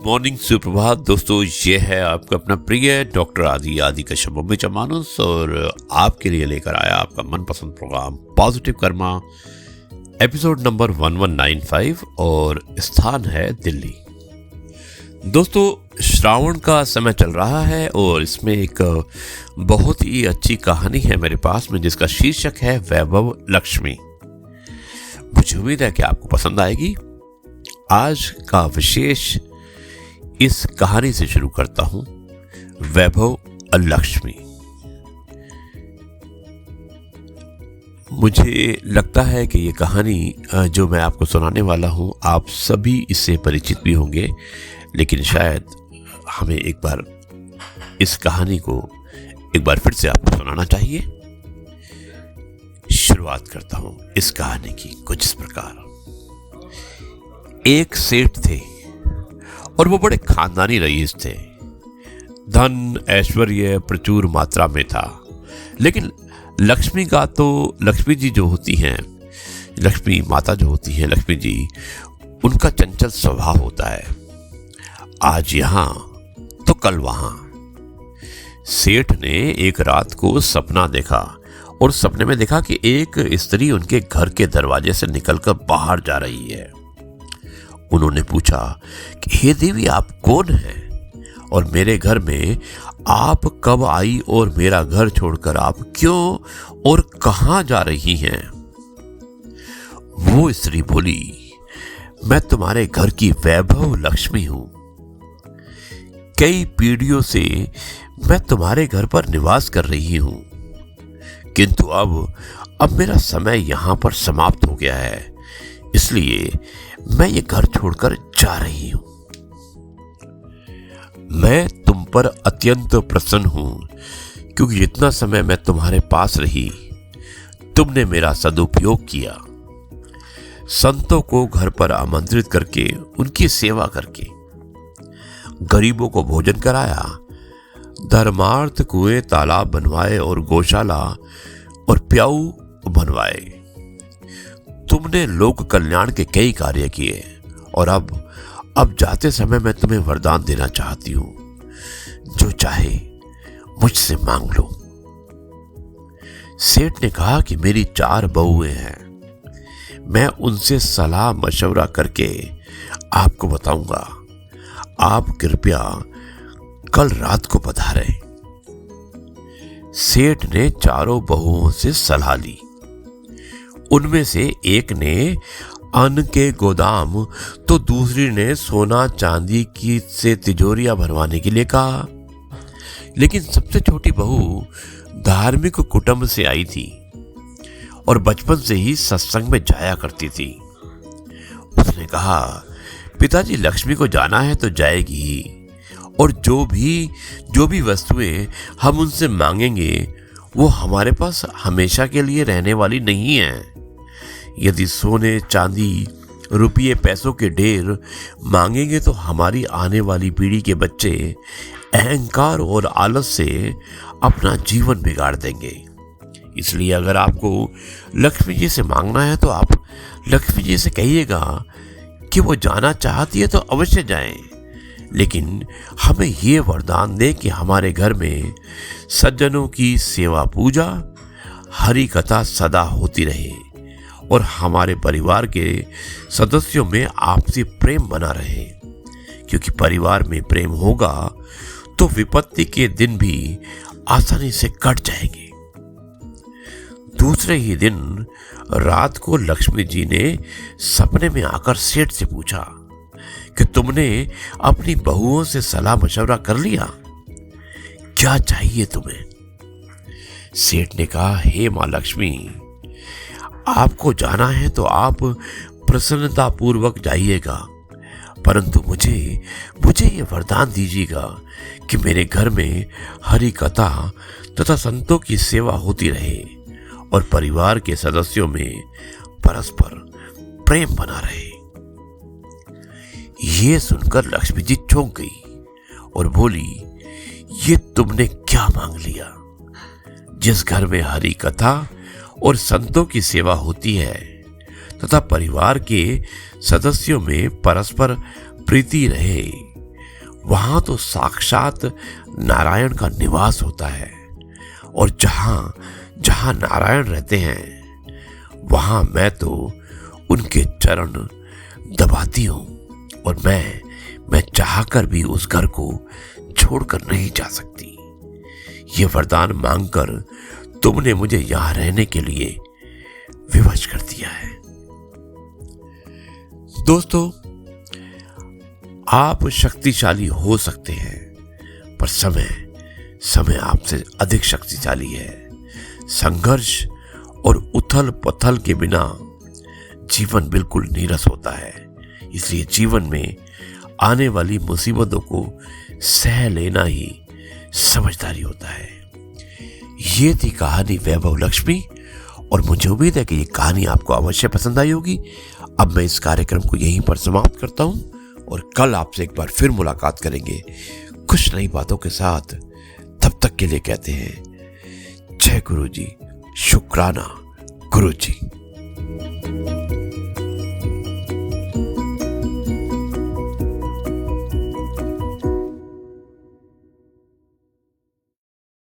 Morning सुप्रभात दोस्तों, ये है आपका अपना प्रिय डॉक्टर आदि का शब्द मानुस और आपके लिए लेकर आया आपका मनपसंद program positive karma episode number 1195 और स्थान है दिल्ली। दोस्तों, श्रावण का समय चल रहा है और इसमें एक बहुत ही अच्छी कहानी है मेरे पास में जिसका शीर्षक है वैभव लक्ष्मी। मुझे उम्मीद है कि आपको पसंद आएगी। आज का विशेष इस कहानी से शुरू करता हूं, वैभव लक्ष्मी। मुझे लगता है कि ये कहानी जो मैं आपको सुनाने वाला हूं, आप सभी इससे परिचित भी होंगे, लेकिन शायद हमें एक बार इस कहानी को एक बार फिर से आपको सुनाना चाहिए। शुरुआत करता हूं इस कहानी की कुछ इस प्रकार। एक सेठ थे और वो बड़े खानदानी रईस थे। धन ऐश्वर्य प्रचुर मात्रा में था, लेकिन लक्ष्मी जी जो होती हैं, लक्ष्मी माता जो होती हैं, लक्ष्मी जी, उनका चंचल स्वभाव होता है। आज यहां तो कल वहां। सेठ ने एक रात को सपना देखा और सपने में देखा कि एक स्त्री उनके घर के दरवाजे से निकलकर बाहर जा रही है। उन्होंने पूछा कि हे देवी, आप कौन हैं और मेरे घर में आप कब आई और मेरा घर छोड़कर आप क्यों और कहां जा रही हैं? वो स्त्री बोली, मैं तुम्हारे घर की वैभव लक्ष्मी हूं। कई पीढ़ियों से मैं तुम्हारे घर पर निवास कर रही हूं, किंतु अब मेरा समय यहां पर समाप्त हो गया है, इसलिए मैं ये घर छोड़कर जा रही हूं। मैं तुम पर अत्यंत प्रसन्न हूं, क्योंकि जितना समय मैं तुम्हारे पास रही, तुमने मेरा सदुपयोग किया। संतों को घर पर आमंत्रित करके उनकी सेवा करके, गरीबों को भोजन कराया, धर्मार्थ कुएं तालाब बनवाए और गौशाला और प्याऊ बनवाए। तुमने लोक कल्याण के कई कार्य किए और अब जाते समय मैं तुम्हें वरदान देना चाहती हूं। जो चाहे मुझसे मांग लो। सेठ ने कहा कि मेरी 4 बहुएं हैं, मैं उनसे सलाह मशवरा करके आपको बताऊंगा। आप कृपया कल रात को पधारें। सेठ ने 4 बहुओं से सलाह ली। उनमें से एक ने अन्न के गोदाम तो दूसरी ने सोना चांदी की से तिजोरियां भरवाने के लिए कहा। लेकिन सबसे छोटी बहू धार्मिक कुटुंब से आई थी और बचपन से ही सत्संग में जाया करती थी। उसने कहा, पिताजी, लक्ष्मी को जाना है तो जाएगी ही, और जो भी वस्तुएं हम उनसे मांगेंगे वो हमारे पास हमेशा के लिए रहने वाली नहीं है। यदि सोने चांदी रुपये पैसों के ढेर मांगेंगे तो हमारी आने वाली पीढ़ी के बच्चे अहंकार और आलस से अपना जीवन बिगाड़ देंगे। इसलिए अगर आपको लक्ष्मी जी से मांगना है तो आप लक्ष्मी जी से कहिएगा कि वो जाना चाहती है तो अवश्य जाएं, लेकिन हमें ये वरदान दे कि हमारे घर में सज्जनों की सेवा पूजा, हरि कथा सदा होती रहे और हमारे परिवार के सदस्यों में आपसी प्रेम बना रहे, क्योंकि परिवार में प्रेम होगा तो विपत्ति के दिन भी आसानी से कट जाएंगे। दूसरे ही दिन रात को लक्ष्मी जी ने सपने में आकर सेठ से पूछा कि तुमने अपनी बहुओं से सलाह मशवरा कर लिया? क्या चाहिए तुम्हें? सेठ ने कहा, हे मां लक्ष्मी, आपको जाना है तो आप प्रसन्नता पूर्वक जाइएगा, परंतु मुझे ये वरदान दीजिएगा कि मेरे घर में हरि कथा तथा संतों की सेवा होती रहे और परिवार के सदस्यों में परस्पर प्रेम बना रहे। ये सुनकर लक्ष्मी जी चौंक गई और बोली, ये तुमने क्या मांग लिया? जिस घर में हरि कथा और संतों की सेवा होती है तथा परिवार के सदस्यों में परस्पर प्रीति रहे, वहां तो साक्षात नारायण का निवास होता है, और जहां जहां नारायण रहते हैं वहां मैं तो उनके चरण दबाती हूं, और मैं चाहकर भी उस घर को छोड़कर नहीं जा सकती। ये वरदान मांगकर तुमने मुझे यहां रहने के लिए विवश कर दिया है। दोस्तों, आप शक्तिशाली हो सकते हैं, पर समय आपसे अधिक शक्तिशाली है। संघर्ष और उथल पुथल के बिना जीवन बिल्कुल नीरस होता है। इसलिए जीवन में आने वाली मुसीबतों को सह लेना ही समझदारी होता है। ये थी कहानी वैभव लक्ष्मी, और मुझे उम्मीद है कि ये कहानी आपको अवश्य पसंद आई होगी। अब मैं इस कार्यक्रम को यहीं पर समाप्त करता हूं, और कल आपसे एक बार फिर मुलाकात करेंगे कुछ नई बातों के साथ। तब तक के लिए कहते हैं जय गुरु जी, शुक्राना गुरु जी।